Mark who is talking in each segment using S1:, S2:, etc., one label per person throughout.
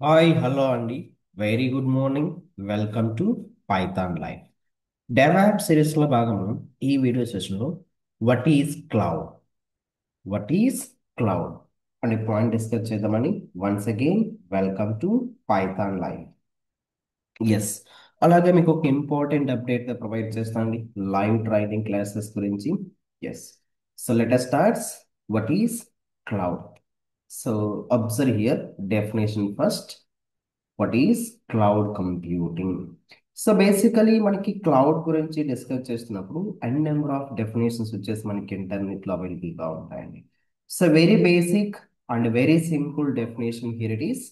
S1: Hi hello అండి. Very good morning. Welcome to Python live. Dev సిరీస్లో భాగము ఈ వీడియో సెషన్లో what is cloud what is cloud అనే పాయింట్ డిస్కస్ చేద్దామని once again welcome to Python live. Yes, అలాగే మీకు ఒక ఇంపార్టెంట్ అప్డేట్ ప్రొవైడ్ చేస్తానండి లైవ్ ట్రైనింగ్ క్లాసెస్ గురించి. Yes, so let us starts. What is cloud? So observe here definition first. What is cloud computing? So basically మనకి cloud గురించి discuss చేస్తున్నప్పుడు and number of definitions వచ్చేసి మనకి ఇంటర్నెట్లో అవైలబుల్గా ఉంటాయండి. So very basic and very simple definition here it is.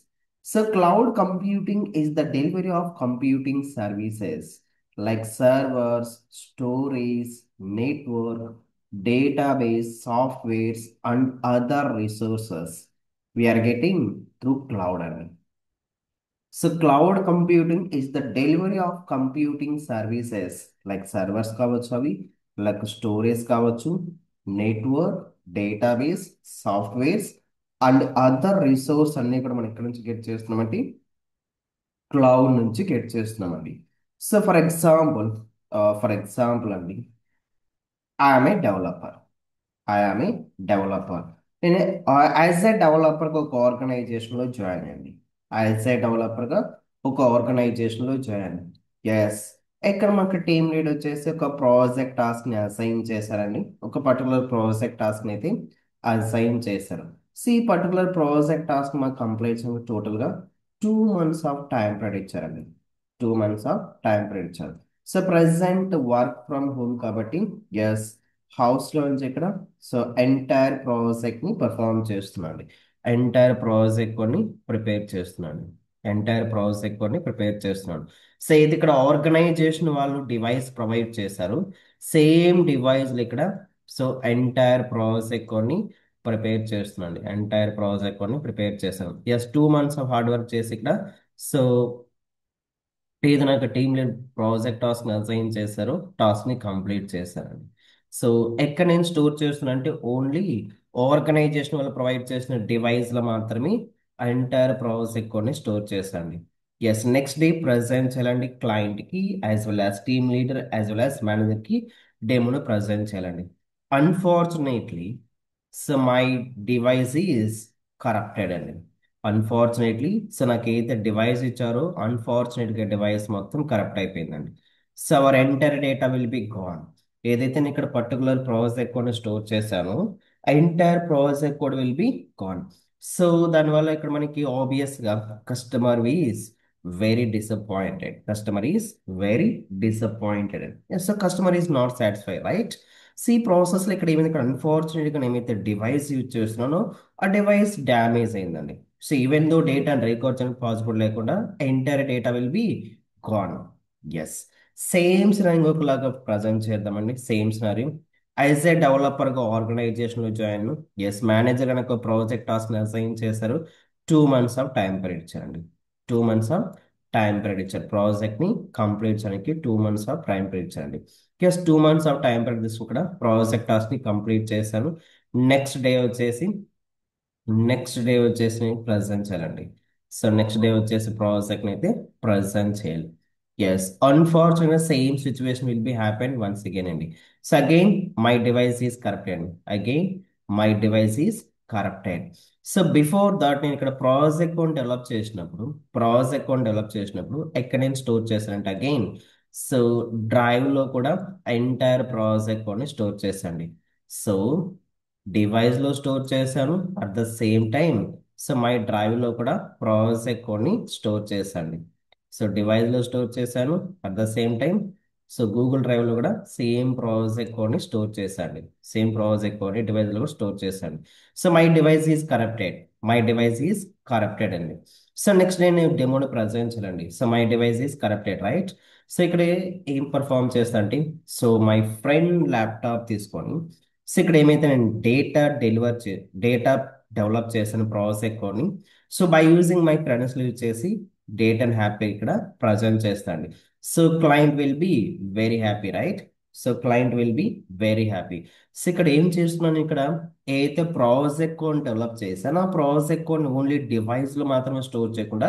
S1: So cloud computing is the delivery of computing services like servers, storage, network, database, softwares, and other resources we are getting through cloud. So cloud computing is the delivery of computing services like servers కావచ్చు, అవి like storage కావచ్చు, network, database, softwares and other resource అన్ని కూడా మనం ఇక్కడ నుంచి get చేస్తున్నామండి, cloud నుంచి గెట్ చేస్తున్నామండి. సో ఫర్ ఎగ్జాంపుల్ అండి, I'm a developer. I am a developer. నేను యాజ్ ఏ డెవలపర్గా ఒక ఆర్గనైజేషన్లో జాయిన్ అయ్యండి. యాజ్ ఏ డెవలపర్గా ఒక ఆర్గనైజేషన్లో జాయిన్. ఎస్, ఇక్కడ మాకు టీమ్ లీడ్ వచ్చేసి ఒక ప్రాజెక్ట్ టాస్క్ని అసైన్ చేశారండి. ఒక పర్టికులర్ ప్రాజెక్ట్ టాస్క్ని అయితే అసైన్ చేశారు. సో ఈ పర్టికులర్ ప్రాజెక్ట్ టాస్క్ మాకు కంప్లీట్ చేయడానికి టోటల్గా 2 months ఆఫ్ టైం పీరియడ్ ఇచ్చారండి. 2 months ఆఫ్ టైం పీరియడ్ ఇచ్చారు. So present work from home కాబట్టి ఎస్, హౌస్లో నుంచి ఇక్కడ సో ఎంటైర్ ప్రాజెక్ట్ని పర్ఫామ్ చేస్తున్నాను. ఎంటైర్ ప్రాజెక్ట్ కొన్ని ప్రిపేర్ చేస్తున్నాను. ఎంటైర్ ప్రాజెక్ట్ కొన్ని ప్రిపేర్ చేస్తున్నాను. సో ఇది ఇక్కడ ఆర్గనైజేషన్ వాళ్ళు డివైస్ ప్రొవైడ్ చేశారు. సేమ్ డివైస్లు ఇక్కడ సో ఎంటైర్ ప్రాజెక్ట్ కొన్ని ప్రిపేర్ చేస్తున్నాను. ఎంటైర్ ప్రాజెక్ట్ కొన్ని ప్రిపేర్ చేశాను. Yes, 2 months of hard work చేసి ఇక్కడ సో ఇది నాకు team lead project task assign చేశారు, టాస్క్ ని కంప్లీట్ చేశారండి. సో ఎక్కడ నేను స్టోర్ చేస్తున్నా అంటే ఓన్లీ ఆర్గనైజేషన్ వాళ్ళు ప్రొవైడ్ చేసిన డివైస్ లో మాత్రమే ఎంటైర్ ప్రాజెక్ట్ కొన్ని స్టోర్ చేశాండి. ఎస్, నెక్స్ట్ డే ప్రజెంట్ చేయాలండి క్లయింట్ కి as well as team leader as well as manager కి డెమోను ప్రజెంట్ చేయాలండి. Unfortunately so my device is corrupted అండి. అన్ఫార్చునేట్లీ సో నాకు ఏదైతే డివైస్ ఇచ్చారో అన్ఫార్చునేట్గా డివైస్ మొత్తం కరప్ట్ అయిపోయిందండి. So our entire data will be gone. ఏదైతే నేను ఇక్కడ పర్టికులర్ ప్రాజెక్ట్ కోడ్ స్టోర్ చేశానో entire project code will be gone. So దానివల్ల ఇక్కడ మనకి ఆబ్వియస్గా customer is very disappointed. Customer is very disappointed. So customer is not satisfy, right? సి ప్రాసెస్లో ఇక్కడ ఏమైంది, ఇక్కడ అన్ఫార్చునేట్గా నేను ఏమైతే డివైస్ యూజ్ చేస్తున్నానో ఆ డివైస్ డ్యామేజ్ అయిందండి. So even though data record చేయడానికి పాసిబుల్ లేకుండా entire data will be gone. Yes, same scenario ఇంకొకలాగా ప్రజెంట్ చేద్దామండి. సేమ్ సినారీ యాజ్ ఏ డెవలపర్గా ఆర్గనైజేషన్లో జాయిన్. ఎస్, మేనేజర్ కనుక ప్రాజెక్ట్ టాస్క్ అసైన్ చేశారు. 2 months ఆఫ్ టైం పీరియడ్ ఇచ్చారండి. 2 months ఆఫ్ టైం పీరియడ్ ఇచ్చారు. ప్రాజెక్ట్ని కంప్లీట్ చేయడానికి 2 months ఆఫ్ టైం పీరియడ్ ఇచ్చారండి. Yes, 2 months of time period తీసుకు కూడా ప్రాజెక్ట్ టాస్క్ని కంప్లీట్ చేశాను. నెక్స్ట్ డే వచ్చేసి నేను ప్రజెంట్ చేయాలండి. సో నెక్స్ట్ డే వచ్చేసి ప్రాజెక్ట్ అయితే ప్రజెంట్ చేయాలి. Yes, unfortunate same situation will be happen once again అండి. So again my device is corrupted. Again my device is corrupted. So before that నేను ఇక్కడ project account develop చేసినప్పుడు ఎక్కడ నేను store చేశానంటే అగైన్ సో డ్రైవ్లో కూడా ఎంటైర్ ప్రాజెక్ట్ ని స్టోర్ చేశాండి. సో డివైస్లో స్టోర్ చేశాను, at the same time so my డ్రైవ్లో కూడా ప్రాజెక్ట్ కోడ్ని స్టోర్ చేశాను. సో డివైస్లో స్టోర్ చేశాను, at the same time so Google డ్రైవ్లో కూడా సేమ్ ప్రాజెక్ట్ కోడ్ని స్టోర్ చేశాను. సేమ్ ప్రాజెక్ట్ కోడ్ని డివైస్లో కూడా స్టోర్ చేశాను. So my device is corrupted. My device is corrupted అండి. సో నెక్స్ట్ నేను డెమోని ప్రజెంట్ చేయాలండి. So my device is corrupted, right? So ఇక్కడ ఏం పర్ఫామ్ చేస్తా అంటే సో మై ఫ్రెండ్ ల్యాప్టాప్ తీసుకొని సో ఇక్కడ ఏమైతే నేను డేటా డెవలప్ చేసిన ప్రాసెస్ కొని so by using my credence use చేసి డేటాను హ్యాపీ ఇక్కడ ప్రజెంట్ చేస్తాండి. So client will be very happy, right? So client will be very happy. So ఇక్కడ ఏం చేస్తున్నాను, ఇక్కడ ఏదైతే ప్రాజెక్ట్ కోడ్ డెవలప్ చేశానో ఆ ప్రాజెక్ట్ కోడ్ ఓన్లీ డివైస్లో మాత్రమే స్టోర్ చేయకుండా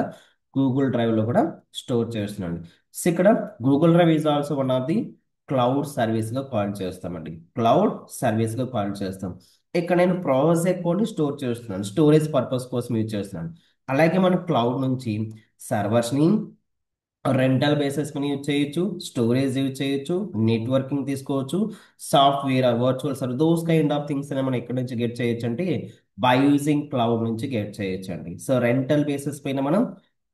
S1: గూగుల్ డ్రైవ్లో కూడా స్టోర్ చేస్తున్నాను. సో ఇక్కడ Google drive is also one of the cloud సర్వీస్గా కాల్ చేస్తామండి. క్లౌడ్ సర్వీస్గా కాల్ చేస్తాం. ఇక్కడ నేను ప్రాజెక్ట్ కోడ్ని స్టోర్ చేస్తున్నాను, స్టోరేజ్ పర్పస్ కోసం యూజ్ చేస్తున్నాను. అలాగే మనం క్లౌడ్ నుంచి సర్వర్స్ని రెంటల్ బేసిస్ మీద యూజ్ చేయొచ్చు, స్టోరేజ్ యూజ్ చేయొచ్చు, నెట్వర్కింగ్ తీసుకోవచ్చు, software virtual service, those kind of things మనం ఎక్కడి నుంచి గెట్ చేయొచ్చు అంటే బై యూజింగ్ క్లౌడ్ నుంచి గెట్ చేయొచ్చు అండి. సో రెంటల్ బేసిస్ పైన మనం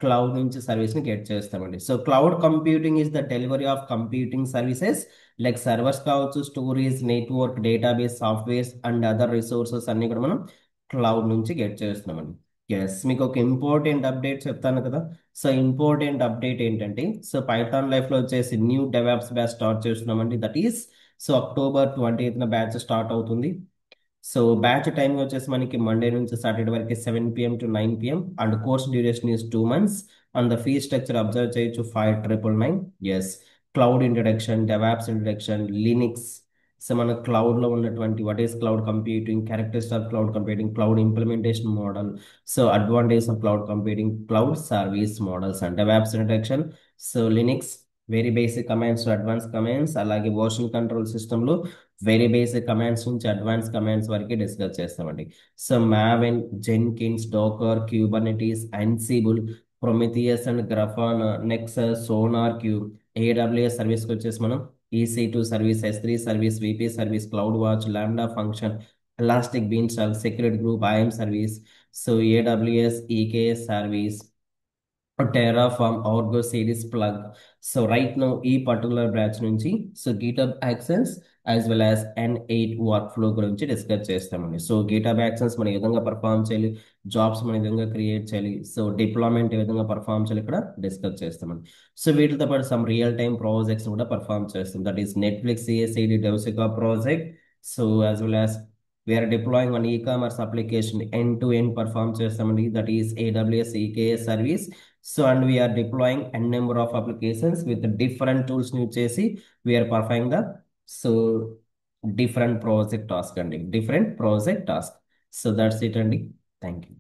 S1: క్లౌడ్ నుంచి సర్వీస్ ని గెట్ చేస్తామండి. So cloud computing is the delivery of computing services like servers కావచ్చు, storage, network, database, softwares and other resources అన్ని కూడా మనం క్లౌడ్ నుంచి గెట్ చేస్తున్నామండి. ఎస్, మీకు ఒక ఇంపార్టెంట్ అప్డేట్ చెప్తాను కదా. సో ఇంపార్టెంట్ అప్డేట్ ఏంటంటే, సో పైథాన్ లైఫ్లో వచ్చేసి న్యూ డెవాప్స్ బ్యాచ్ స్టార్ట్ చేస్తున్నామండి. That is so October 20th batch start అవుతుంది. సో బ్యాచ్ టైమింగ్ వచ్చేసి మనకి మండే నుంచి సాటర్డే వరకు 7 p.m. to 9 p.m. And course duration is 2 months. And the fee structure observe చేయొచ్చు 5,999. Yes, cloud introduction, DevOps introduction, Linux. So మన క్లౌడ్లో ఉన్నటువంటి what is cloud computing, characteristics of cloud computing, cloud implementation model, so advantage of cloud computing, cloud service models and DevOps introduction. So Linux very basic commands to advance commands, అలాగే version control సిస్టంలో very basic commands నుంచి advance commands వరకు discuss చేస్తామండి. So Maven, Jenkins, Docker, Kubernetes, Ansible, Prometheus and Grafana, Nexus, SonarQube, AWS సర్వీస్కి వచ్చేసి మనం EC2 service, S3 service, VP service, CloudWatch, Lambda function, Elastic Beanstalk, security group, IAM service, so AWS EKS service, Terraform, Argo సిరీస్ ప్లగ్. So right now ఈ particular branch నుంచి so GitHub actions as well as N8 workflow గురించి discuss చేస్తామండి. So GitHub actions మనం ఏ విధంగా perform చేయాలి, జాబ్స్ మనం ఏ విధంగా క్రియేట్ చేయాలి, సో డిప్లాయ్మెంట్ ఏ విధంగా పర్ఫామ్ చేయాలి ఇక్కడ డిస్కస్ చేస్తామండి. సో వీటితో పాటు సమ్ రియల్ టైమ్ ప్రాజెక్ట్స్ కూడా పర్ఫామ్ చేస్తాం. That is Netflix CSAD DevSecOps project. So as well as we are deploying one e-commerce application end to end perform చేస్తామండి. దట్ ఈస్ AWS EKS సర్వీస్. So and we are deploying n number of applications with different tools ని చేసి we are performing the so different project task అండి, different project task. So that's it అండి. Thank you.